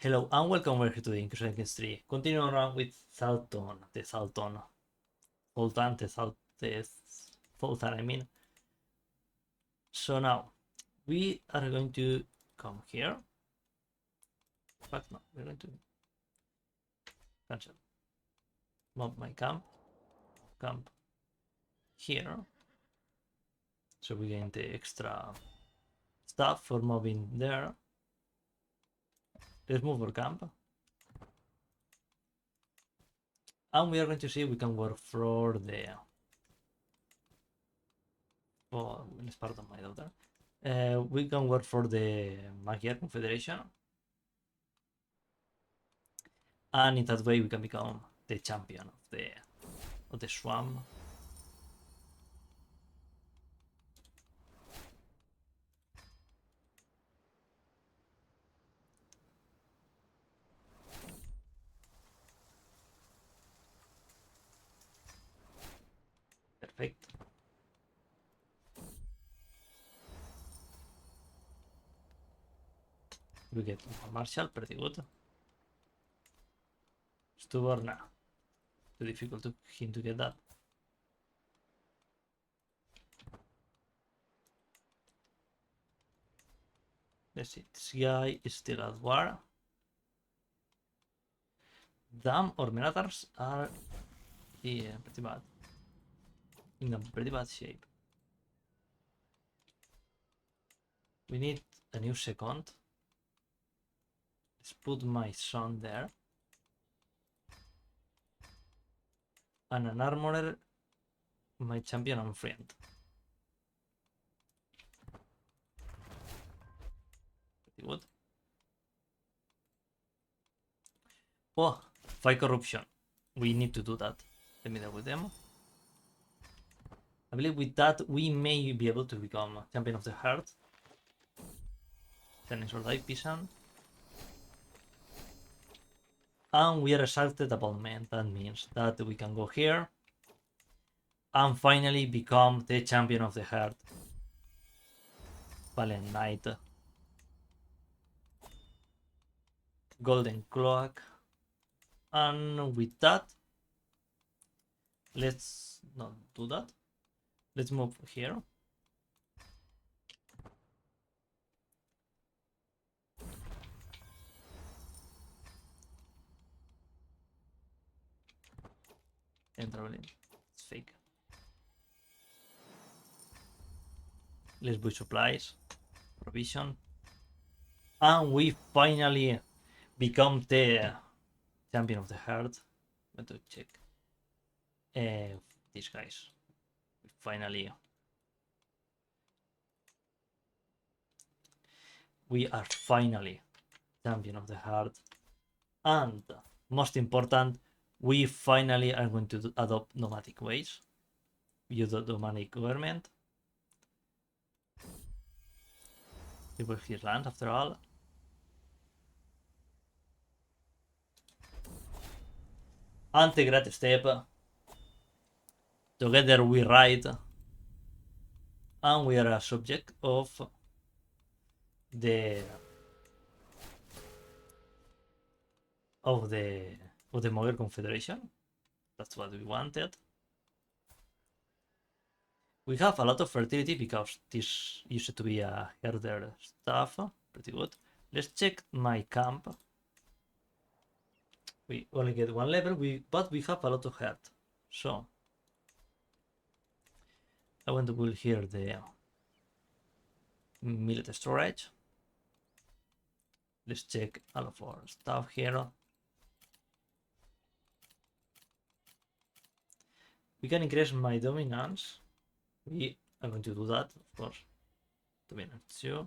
Hello and welcome over here to the Crusader 3. Continuing on with Zoltán, Zoltán, I mean. So now, we are going to come here. In fact, no, we're going to cancel. Mob my camp here. So we gain the extra stuff for mobbing there. Let's move our camp. And we are going to see if we can work for the it's part of my daughter. We can work for the Magyar Confederation. And in that way we can become the champion of the swamp. Perfect. We get a martial, pretty good. Stubborn, nah. Too difficult to him to get that. Let's see, this guy is still at war. Damn, our Minotaurs are pretty bad. In a pretty bad shape. We need a new second. Let's put my son there. And an armorer, my champion and friend. Pretty good. Oh, fight corruption. We need to do that. Let me deal with them. I believe with that we may be able to become champion of the heart. Then or die peasant. And we are exalted upon men. That means that we can go here and finally become the champion of the heart. Valiant Knight. Golden Cloak. And with that, let's not do that. Let's move here. And traveling. It's fake. Let's buy supplies, provision, and we finally become the champion of the heart. I'm going to check these guys. Finally, we are finally champion of the heart, and most important, we finally are going to adopt nomadic ways. Use the nomadic government. It was his land after all. Integrate Steppe. Together we ride. And we are a subject of the Magyar Confederation. That's what we wanted. We have a lot of fertility because this used to be a herder stuff. Pretty good. Let's check my camp. We only get one level, but we have a lot of heart. So I want to build here the millet storage. Let's check all of our stuff here. We can increase my dominance. We are going to do that, of course. Dominance 2.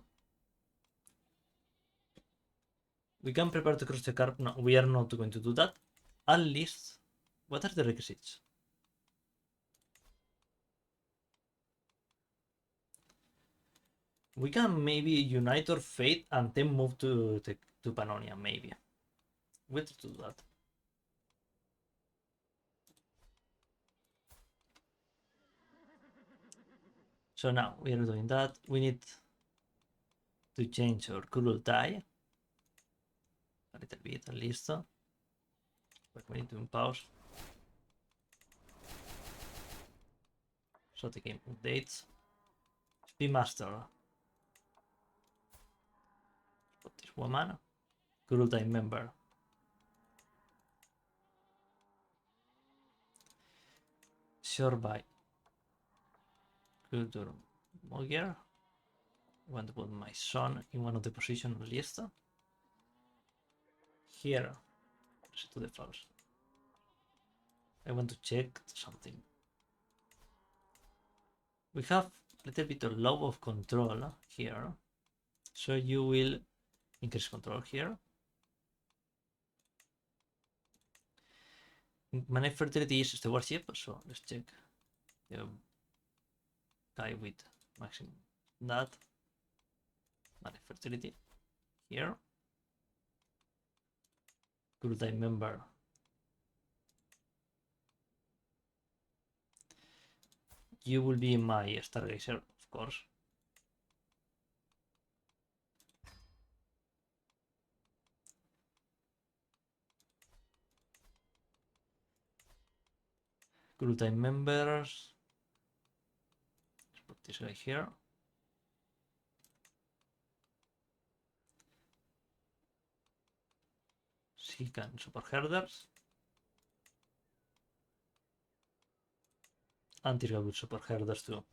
We can prepare to cross the carp. No, we are not going to do that. At least, what are the requisites? We can maybe unite our fate and then move to Pannonia, maybe. We'll do that. So now we are doing that. We need to change our cruel die. a little bit at least. But we need to pause. So the game updates. Speed Master. Put this woman. Cruel Time Member. Sure by Culture Moger. I want to put my son in one of the positions on the list. Here, set to the false. I want to check something. We have a little bit of low of control here, so you will increase control here. Manage fertility is stewardship, so let's check the guy with maximum that. Manage fertility here. Good time member. You will be my stargazer, of course. Good time members. Let's put this guy here. He can support herders. And this guy will support herders too.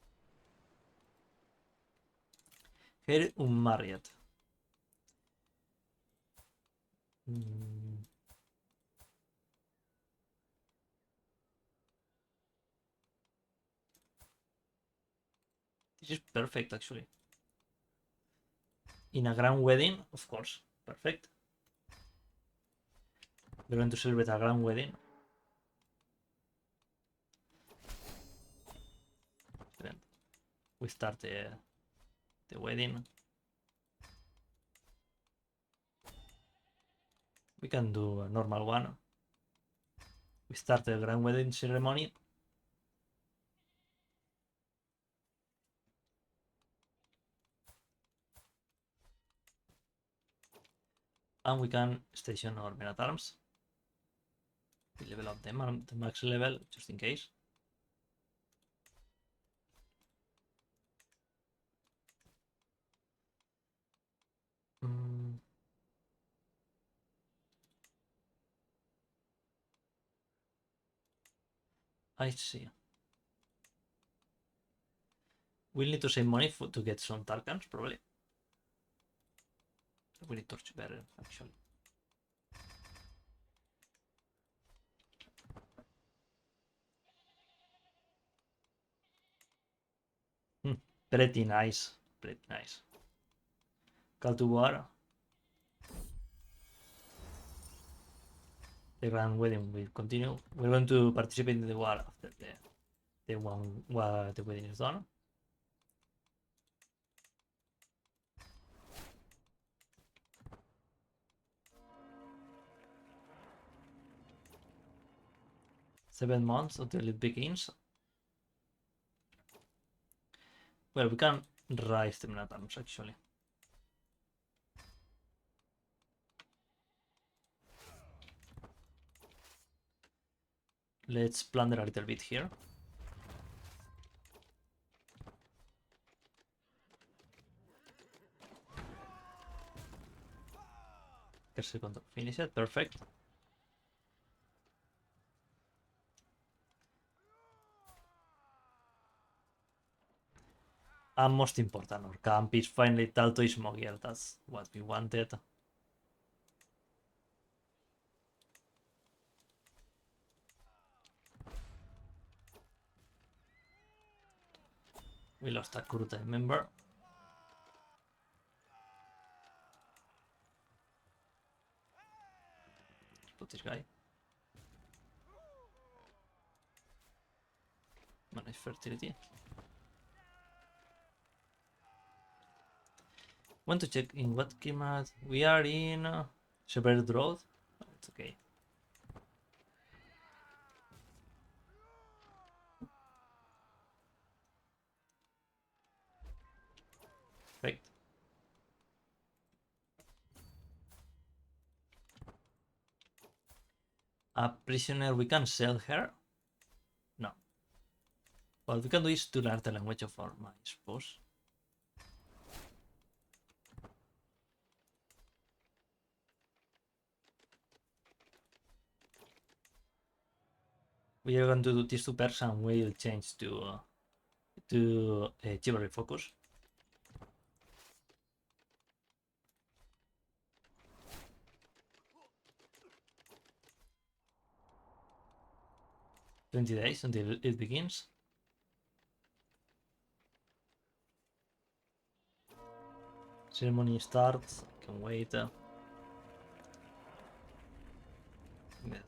Here unmarried. This is perfect actually. In a grand wedding, of course, perfect. We're going to celebrate a grand wedding. Then we start the wedding. We can do a normal one. We start the grand wedding ceremony. And we can station our men at arms. We level up them at the max level just in case. I see. We'll need to save money to get some Tarkans, probably. We need Torchbearer, actually. Pretty nice. Pretty nice. Call to war. The grand wedding will continue. We're going to participate in the war after the wedding is done. Seven months until it begins. Well, we can rise the men at arms actually. Let's plunder a little bit here. Second finish it, perfect. And most important, our camp is finally Talto is Mogier. That's what we wanted. We lost a Kurta member. Let's put this guy. Manage fertility. Want to check in what climate we are in. Shepherd Road. Oh, it's okay. Perfect. A prisoner, we can sell her. No. What we can do is to learn the language of Orma, I suppose. We are going to do these 2 pairs and we'll change to chivalry focus. "20 days until it begins." Ceremony starts. I can wait. There's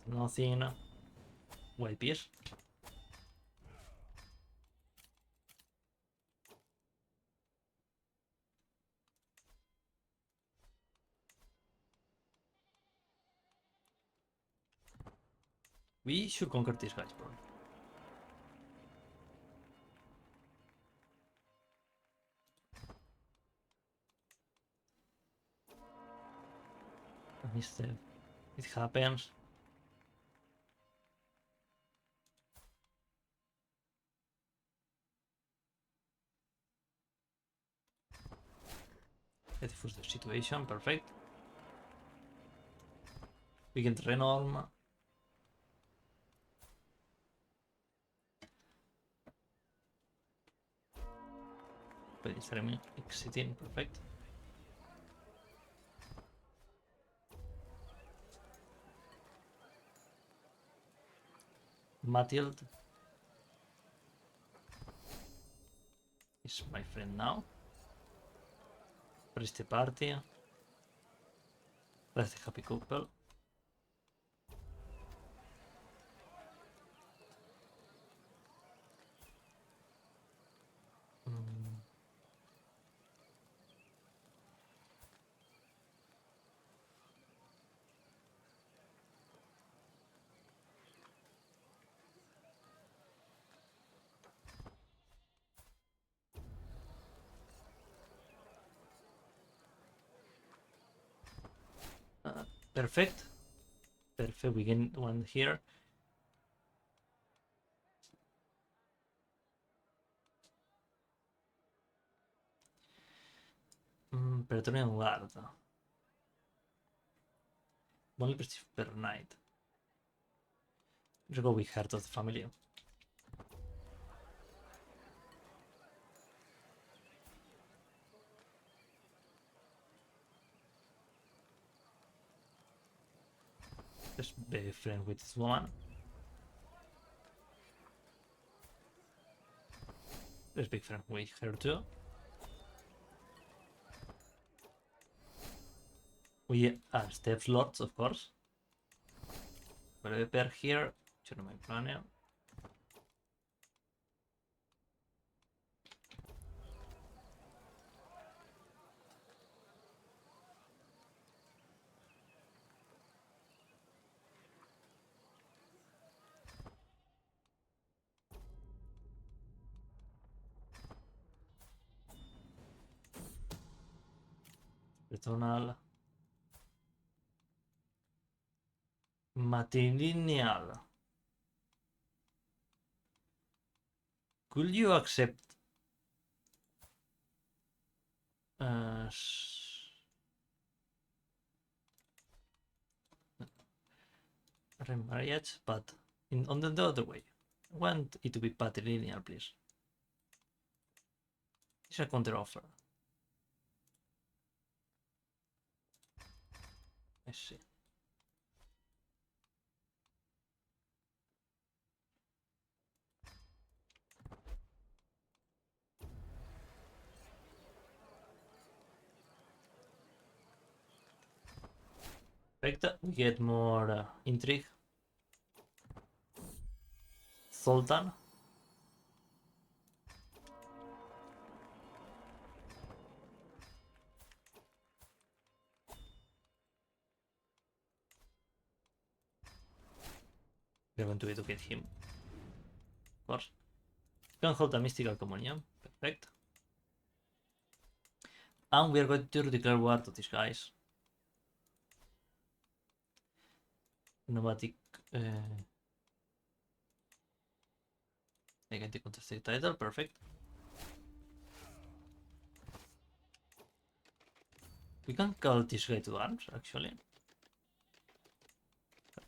nothing. White piece. We should conquer these guys, probably. Instead, it happens. Let's fix the situation. Perfect. We can renorm. But it's exiting. Perfect. Mathilde is my friend now. Press the party. That's the happy couple. Perfect. Perfect. We get one here. Praetorian Guard. Only prestige per knight. Let's go with Heart of the Family. Let's be friends with this woman. Let's be friends with her too. We are Steppe Lords, of course. But a pair here. Should my plan. Retonal. Matrilineal. Could you accept remarriage, but on the other way? I want it to be patrilineal, please. It's a counter offer. I see. Perfect. We get more intrigue. Zoltán. We're going to educate him. Of course. Can hold a mystical communion. Perfect. And we're going to declare war to these guys. Nomadic I get the contested title, perfect. We can call this guy to arms, actually.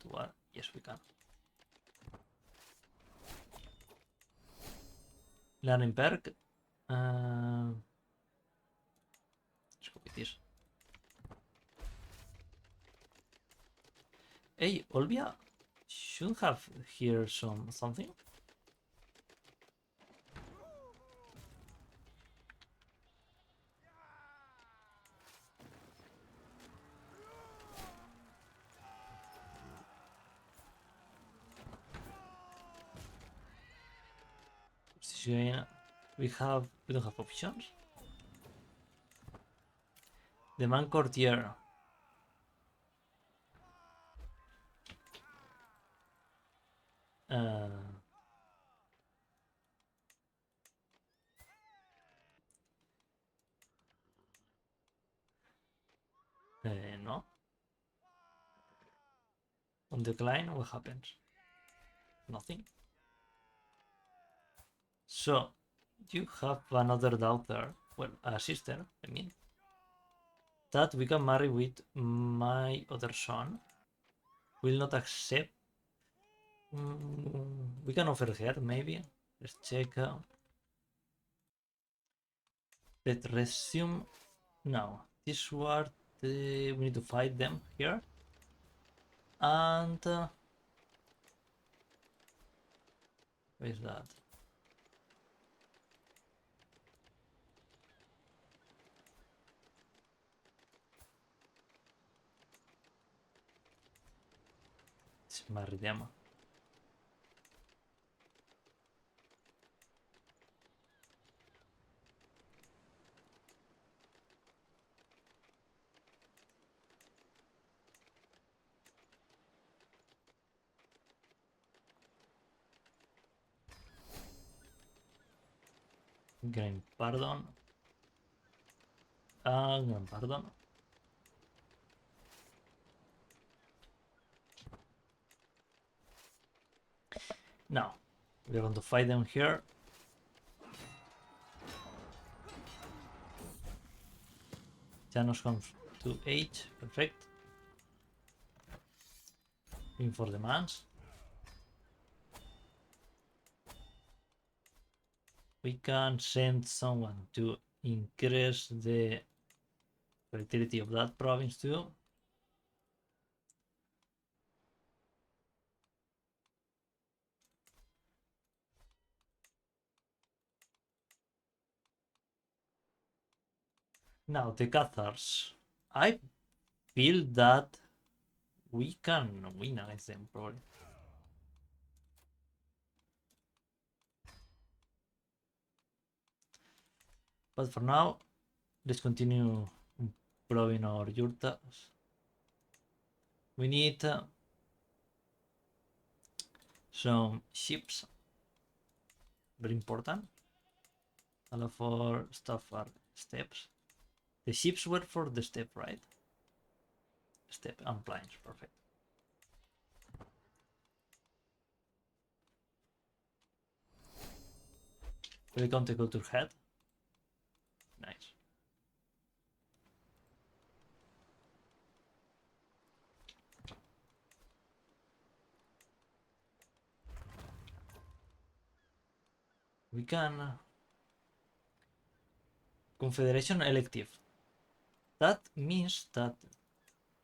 To war, yes we can. Learning perk. Let's copy this. Hey, Olvia should have here something. We don't have options. The man courtier. No. On decline, what happens? Nothing. So, you have another daughter, well, a sister, I mean, that we can marry with my other son. Will not accept. We can offer her, maybe. Let's check. Let's resume. Now, this war, we need to fight them here. And where is that? Let's marry them. Gran pardon. Gran pardon. Now, we're going to fight them here. Janos comes to 8, perfect. In for the mans. We can send someone to increase the fertility of that province too. Now the Cathars. I feel that we can win against them probably. But for now, let's continue improving our yurtas. We need some ships. Very important. All of our stuff are steppes. The ships were for the steppe, right? Steppe and plains, perfect. We can take culture head. Nice. We can Confederation elective. That means that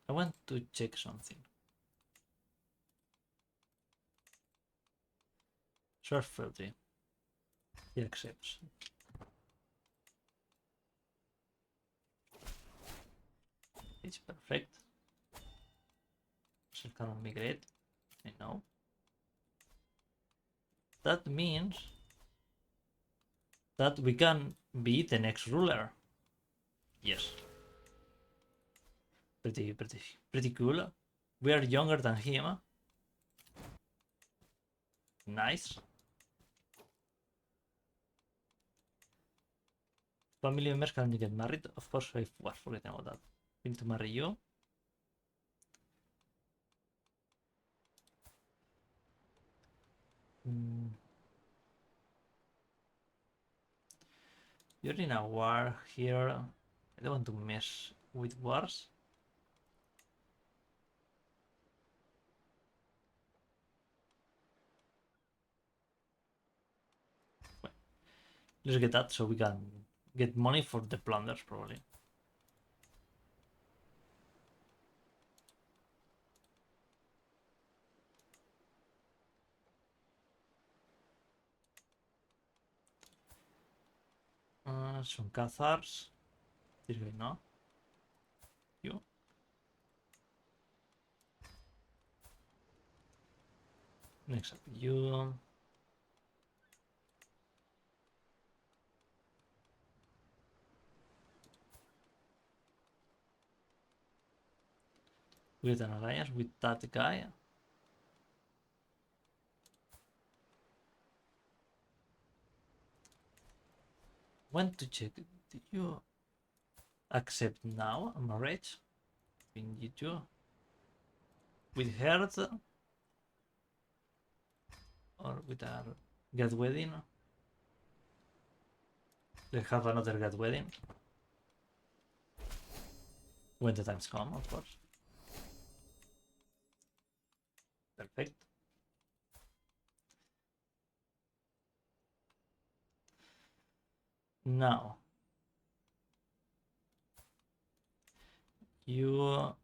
I want to check something. Short filtering. He accepts. It's perfect. So it cannot migrate. I know. That means that we can be the next ruler. Yes. Pretty cool. We are younger than him. Nice. Family members can you get married? Of course, I was forgetting about that. We need to marry you. You're in a war here. I don't want to mess with wars. Let's get that so we can get money for the plunders, probably. Some Cathars. This guy, no? You? Next up, you. We get an alliance with that guy. Want to check? Did you accept now a marriage between you two? With her or with a get wedding? They have another get wedding when the times come, of course. Perfect. Now you will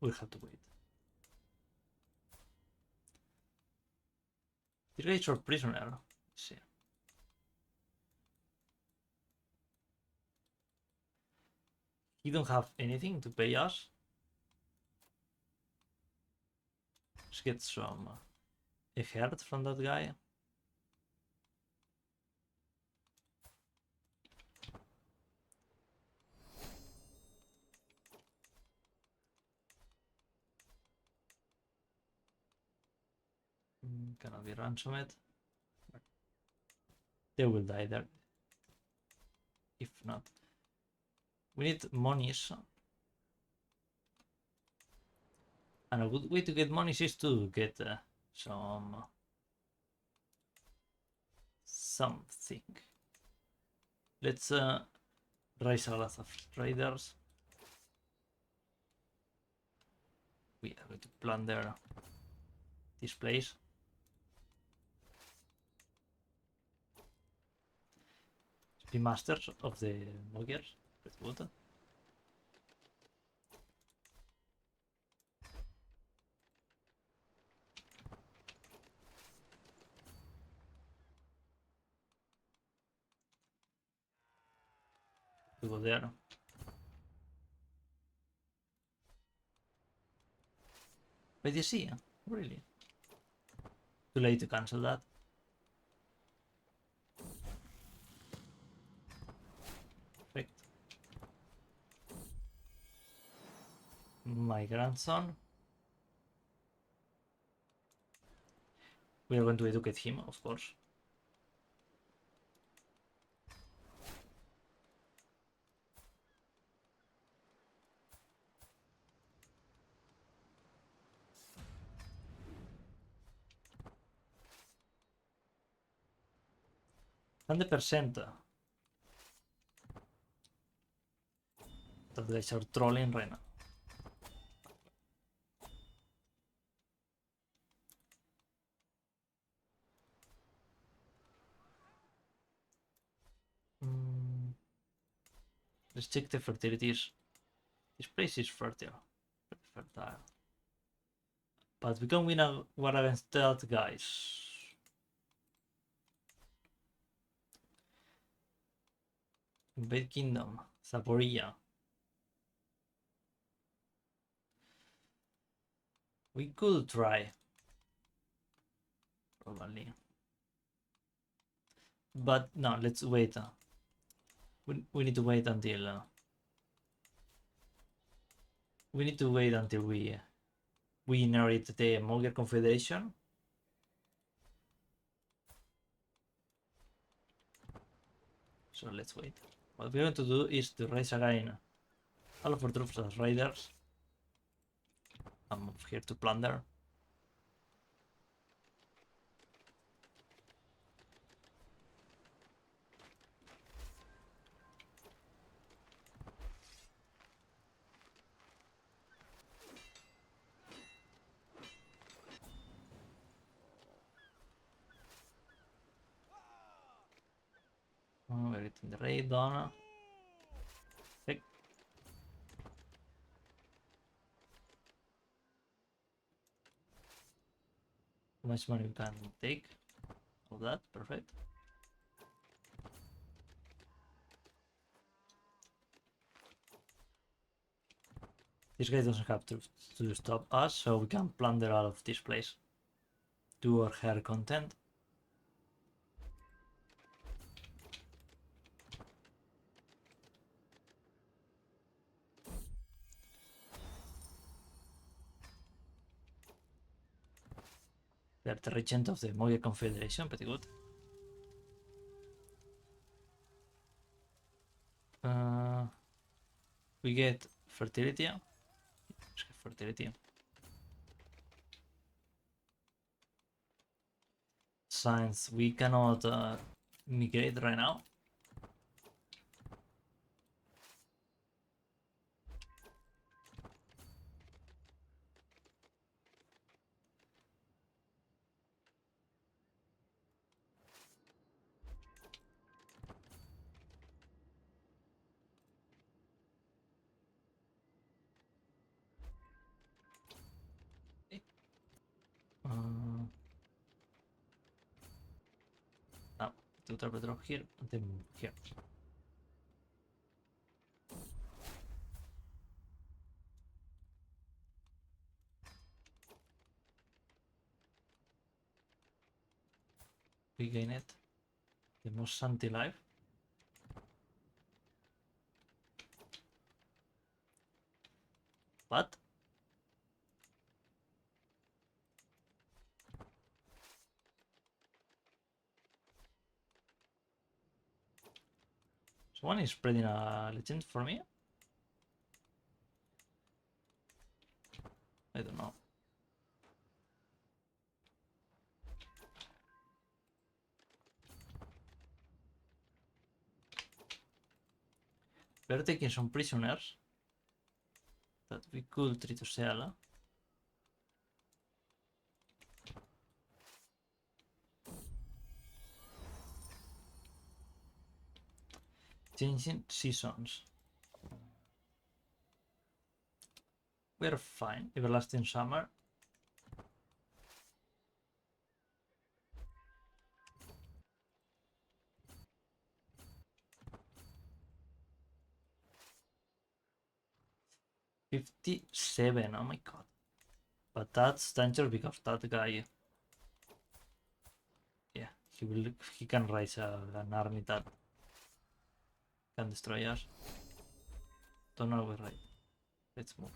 have to wait. This guy is your prisoner. Let's see. He don't have anything to pay us. Let's get some a heart from that guy. Cannot be ransomed. They will die there. If not, we need monies. And a good way to get monies is to get some something. Let's raise a lot of traders. We are going to plunder this place. Be masters of the Mogers. That's good. We go there. But you see, really too late to cancel that. Perfect. My grandson. We are going to educate him, of course. %. That guys are trolling right now. Let's check the fertilities. This place is fertile. Pretty fertile. But we can win a war against that, guys. Invade Kingdom. Zaporizhia. We could try. Probably. But no, let's wait. We need to wait until... we need to wait until we inherit the Moger Confederation. So let's wait. What we're going to do is to raise again all of our troops as raiders. I'm here to plunder. Getting the raid done. Perfect. How much money we can take? All that, perfect. This guy doesn't have to stop us, so we can plunder out of this place. Do our hair content. They're the regent of the Moya Confederation, pretty good. We get fertility. Let's get fertility. Science, we cannot migrate right now. Now, do the drop here and then here. We gain it. The most anti-life. But someone is spreading a legend for me. I don't know. We're taking some prisoners that we could try to sell. Changing seasons. We're fine. Everlasting summer. $57. Oh my god. But that's dangerous because that guy. Yeah, he can raise an army that can destroy us. Don't know we're right. Let's move.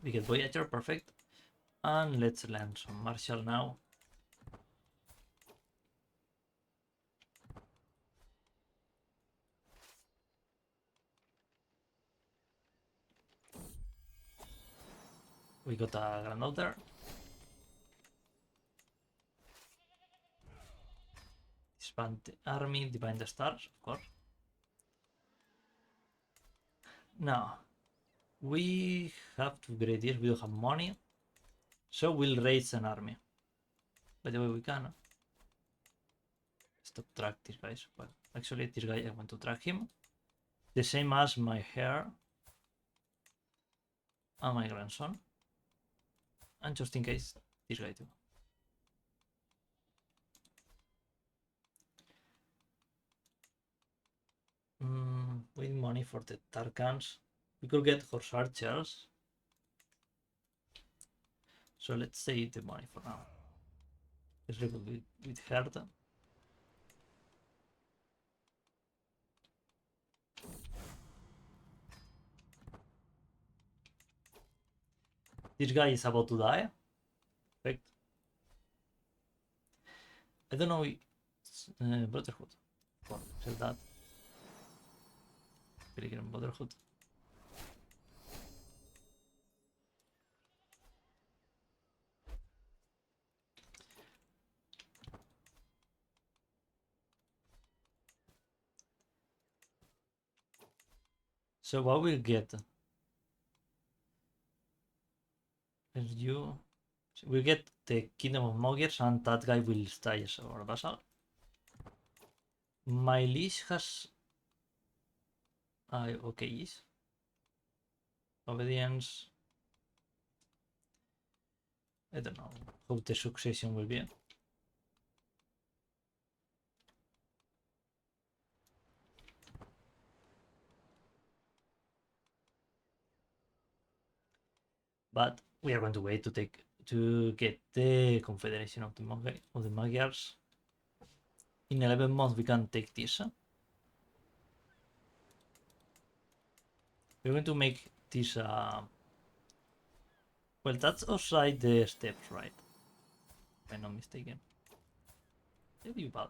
We get Voyager, perfect. And let's land some Marshall now. We got a granddaughter. Disband the army, divine the stars, of course. Now, we have to upgrade this, we don't have money. So we'll raise an army. By the way, we can. Stop track these guys. Well, actually, this guy, I want to track him. The same as my hair and my grandson. And just in case, this guy too. We need money for the Tarkans. We could get horse archers. So let's save the money for now. Let's rebuild with Herd. This guy is about to die. Perfect. I don't know. Brotherhood. Well, sell that. Pilgrim Brotherhood. So what we'll get is you We get the Kingdom of Mogiers, and that guy will stay as our vassal. My liege has okay, yes. Obedience. I don't know how the succession will be. But we are going to wait to get the Confederation of the Magyars. In 11 months we can take this. We're going to make this well, that's outside the steps, right? If I'm not mistaken. Maybe bad.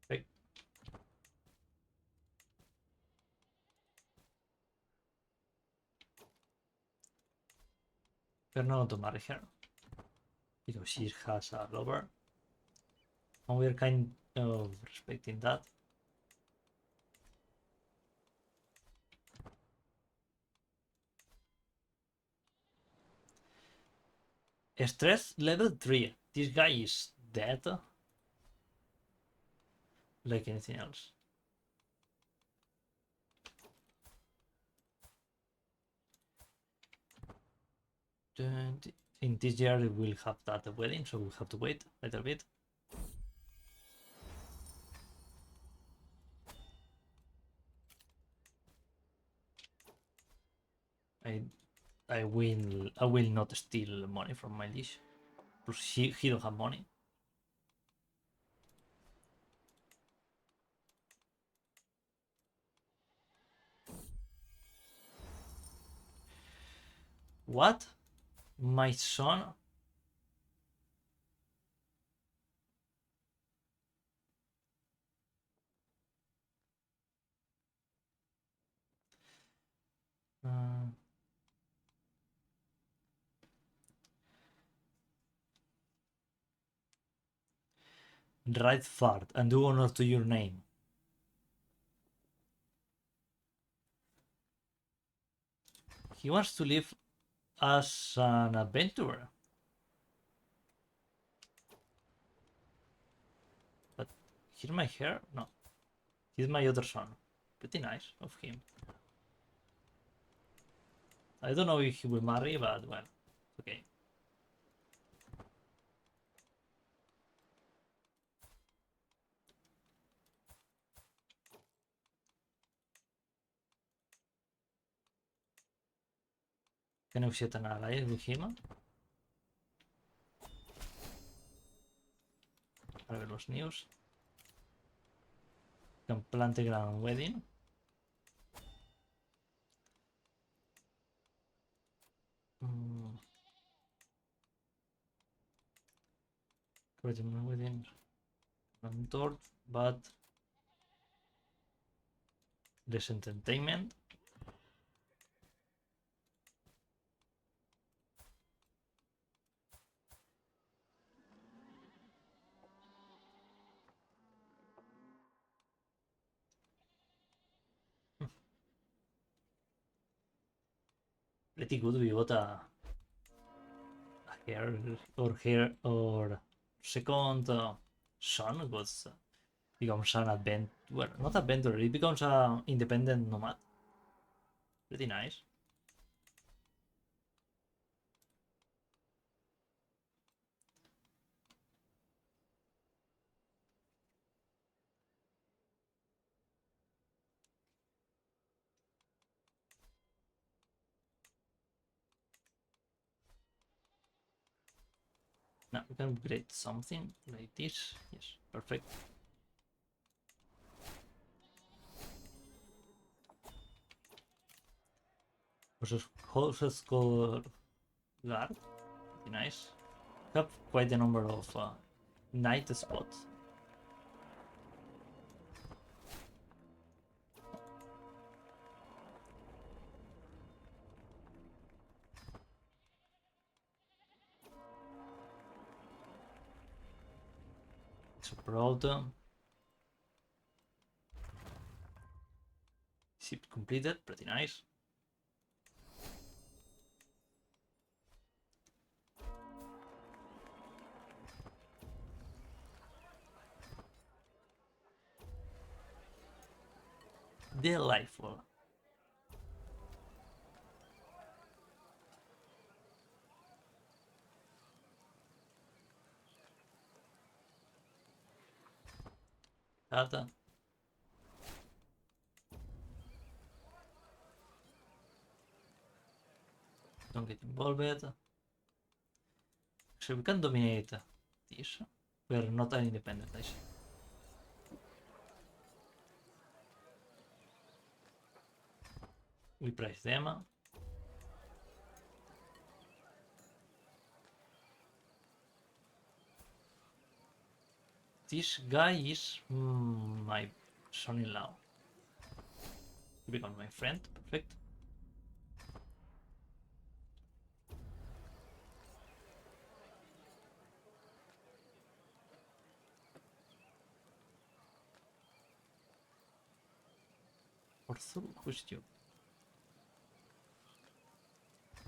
Right. We're not going to marry her because she has a lover, and we're kind of respecting that. Stress level 3. This guy is dead. Like anything else. 20. In this year we will have that wedding, so we'll have to wait a little bit. I will not steal money from my liege. Plus he don't have money. What? My son? Right fart and do honor to your name. He wants to live as an adventurer. But here's my hair? No. He's my other son. Pretty nice of him. I don't know if he will marry, but well, okay. Can I set an alliance with him? Para ver los news. Can plan the grand wedding. Wedding. Torch, but less entertainment. Pretty good. We got a hair or second son was becomes an adventurer. Well, not adventurer. It becomes an independent nomad. Pretty nice. Now we can upgrade something like this. Yes, perfect. Horses called guard. Pretty nice. Have quite a number of night spots. Super auto. Ship completed, pretty nice. Delightful. Carta. Don't get involved. So we can dominate this. We are not an independent, I see. We price them. This guy is my son-in-law. He become my friend. Perfect. Arthur, who's you?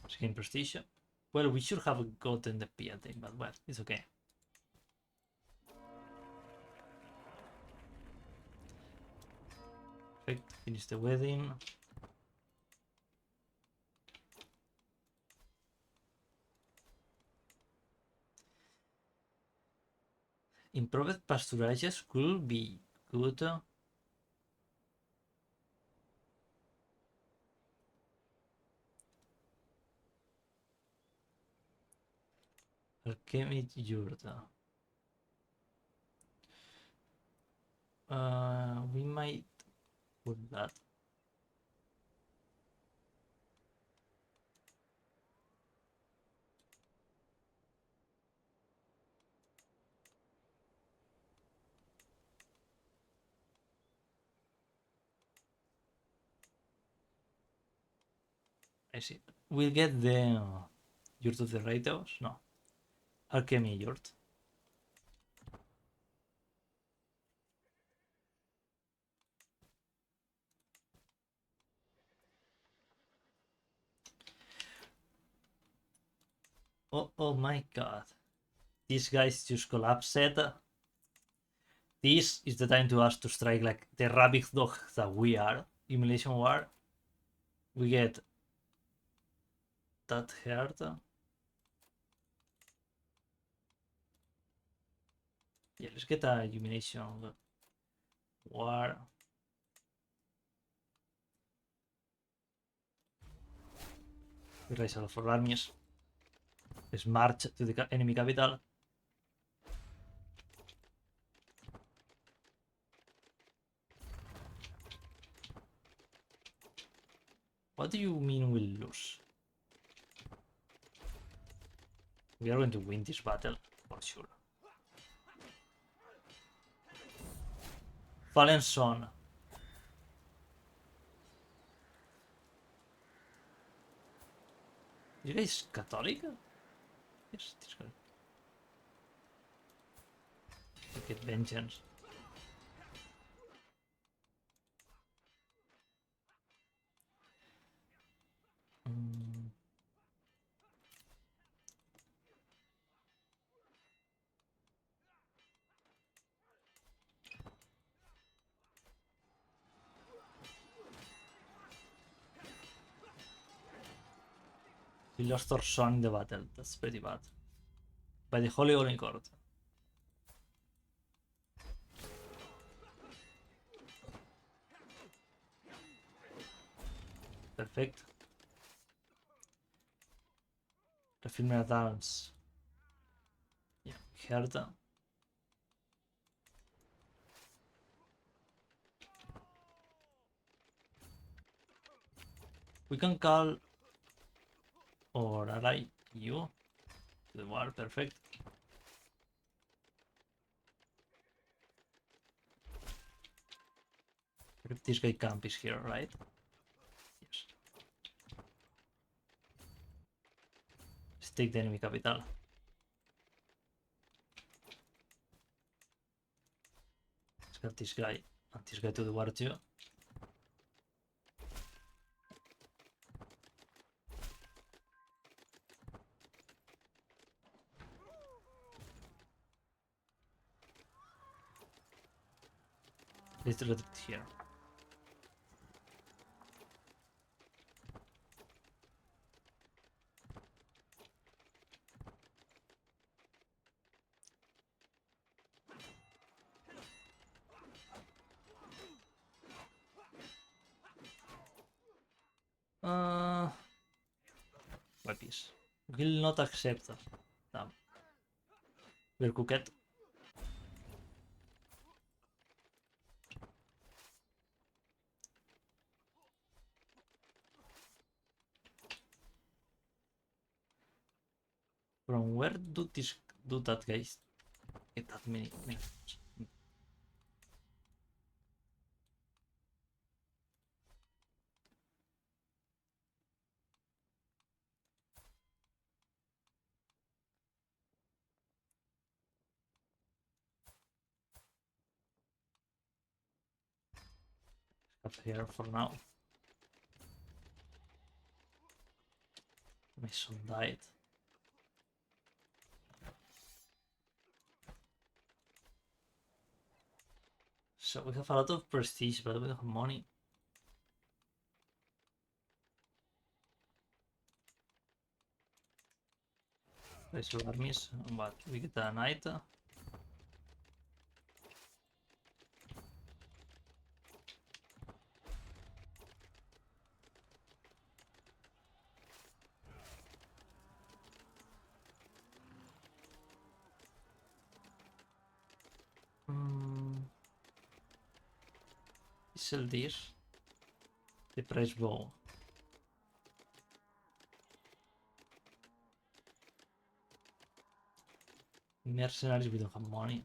Skin prestige. Well, we should have gotten the piety, but well, it's okay. Perfect. Finish the wedding. Improved pasturages could be good. Alchemy Yurta. We might put that. I see. We'll get the Yurt of the Ratos? No. Alchemy Yurt. Oh my god. These guys just collapsed. This is the time to us to strike like the rabid dog that we are. Humiliation War. We get that hurt. Yeah, let's get a Humiliation War. We raise all of our armies. Let's march to the enemy capital. What do you mean we'll lose? We are going to win this battle, for sure. Fallen Son. This guy is Catholic? Yes, this guy. Get vengeance. We lost our son in the battle. That's pretty bad. By the Holy Unicorn. Perfect. Refilmer downs. Yeah, Herta. We can call or ally you to the war. Perfect. This guy camp is here, right? Yes. Let's take the enemy capital. Got this guy and this guy to the war too. Let's read it here. Weapons. Will not accept that. Damn. We're cooked. From where do that guys get that many minerals? Up here for now. My son died. So we have a lot of prestige, but we don't have money. Raise your armies, but we get a knight. Sell this. The price bow. Mercenaries, we don't have money.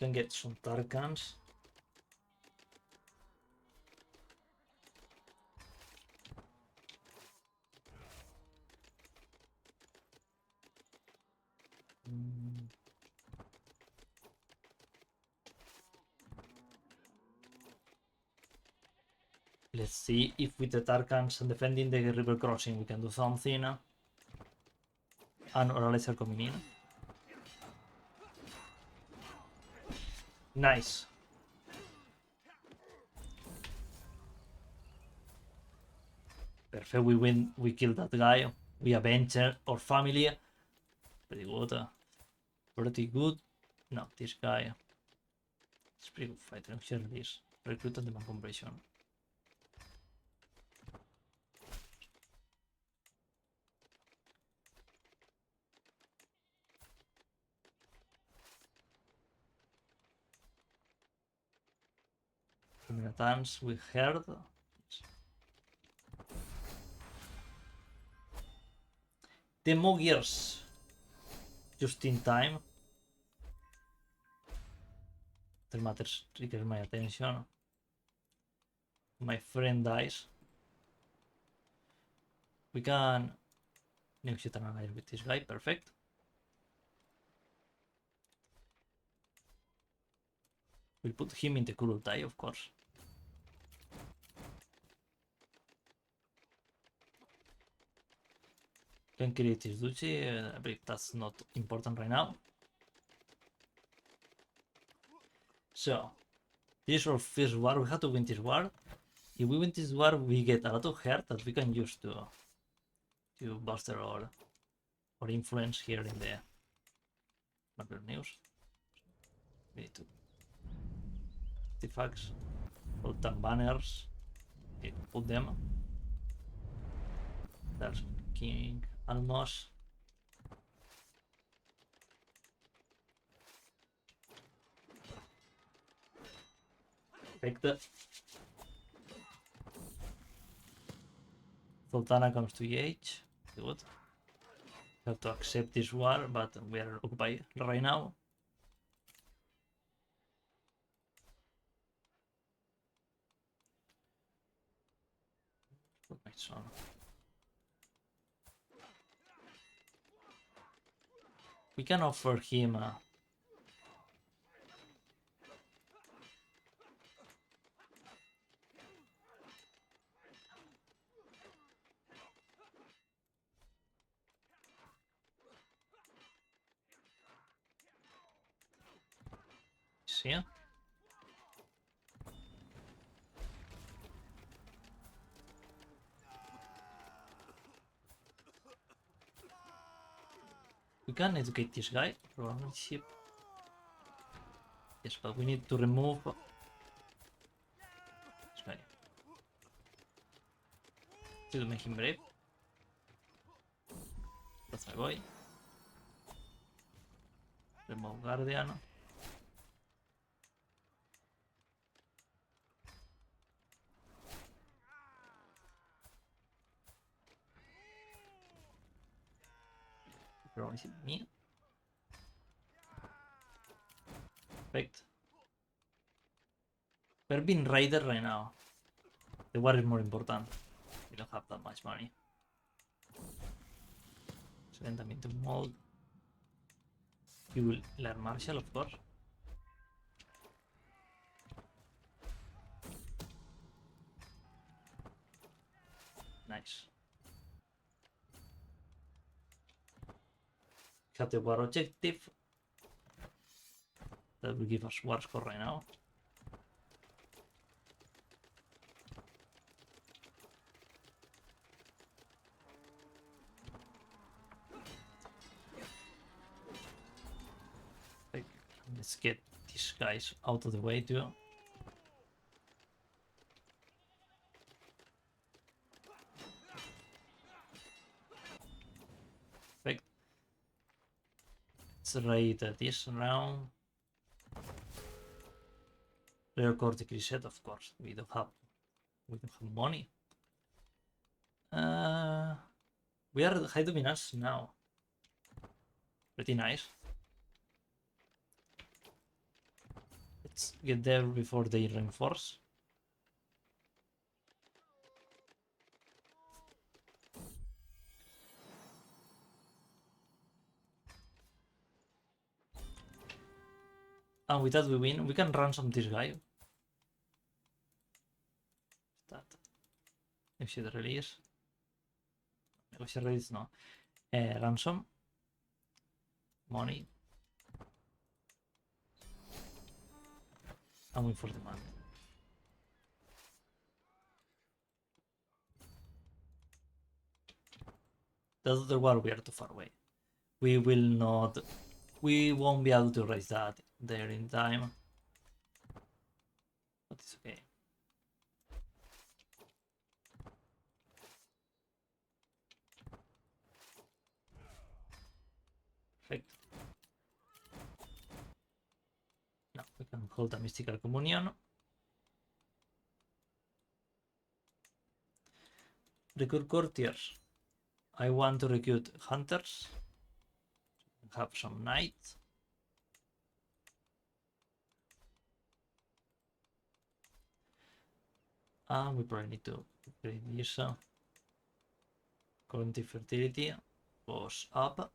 Can get some Tarkans. Let's see if with the Tarkans and defending the river crossing we can do something. And Orales are coming in. Nice. Perfect, we win, we kill that guy. We avenge our family. Pretty good. Pretty good. No, this guy. It's pretty good fight. I'm sure this. Recruit and demand compression. Combatants we heard. The Mogiers. Just in time. The matters trigger my attention. My friend dies. We can negotiate an alliance with this guy. Perfect. We'll put him in the cruel tie, of course. Can create his duchy. I believe that's not important right now. So, this is our first war. We have to win this war. If we win this war, we get a lot of heart that we can use to bolster our influence here in the Marvel news. We need to artifacts, Zoltán banners. Okay, put them. That's King Almos. Take that. Zoltana comes to EH. Good. We have to accept this war, but we are occupied right now. Put my son. We can offer him see? We can educate this guy for ownership. Yes, but we need to remove this guy. To make him brave. That's my boy. Remove Guardian. Is it me? Perfect. We're being raided right now. The war is more important. We don't have that much money. Send them into mold. You will learn martial, of course. Nice. Have the war objective. That will give us war score right now. Let's get these guys out of the way too. Perfect. Let's raid this round. Record the Crusader, of course. We don't have money. We are high dominance now. Pretty nice. Let's get there before they reinforce. And with that we win. We can ransom this guy. That. Negotiate release. Negotiate release, no. Ransom. Money. And win for demand. The other war we are too far away. We will not. We won't be able to raise that there in time. But it's okay. Perfect. Now we can hold a mystical communion. Recruit courtiers. I want to recruit hunters. Have some knights. And we probably need to upgrade this. Cognitive fertility goes up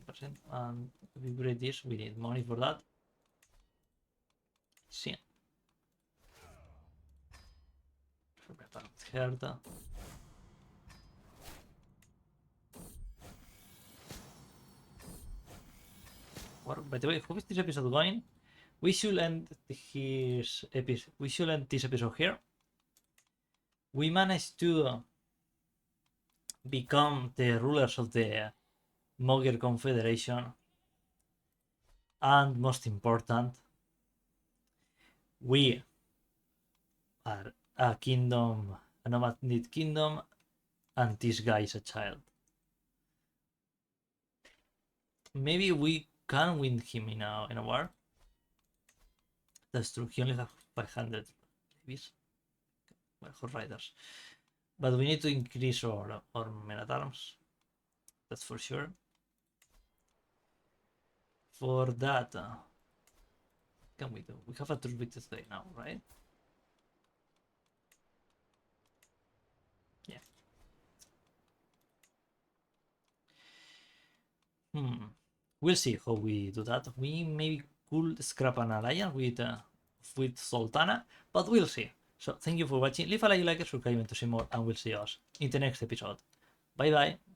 10%. And if we upgrade this, we need money for that. See. By the way, how is this episode going? We should end his episode. We should end this episode here. We managed to become the rulers of the Mogger Confederation, and most important, we are a kingdom, a nomadic kingdom, and this guy is a child. Maybe we can win him in a war. That's true. He only has 500 babies. Well, horse riders. But we need to increase our men at arms. That's for sure. For that, can we do? We have a truce with today now, right? Yeah. We'll see how we do that. We maybe could scrap an alliance with Zoltán, but we'll see. So thank you for watching. Leave a like, subscribe to see more, and we'll see us in the next episode. Bye bye.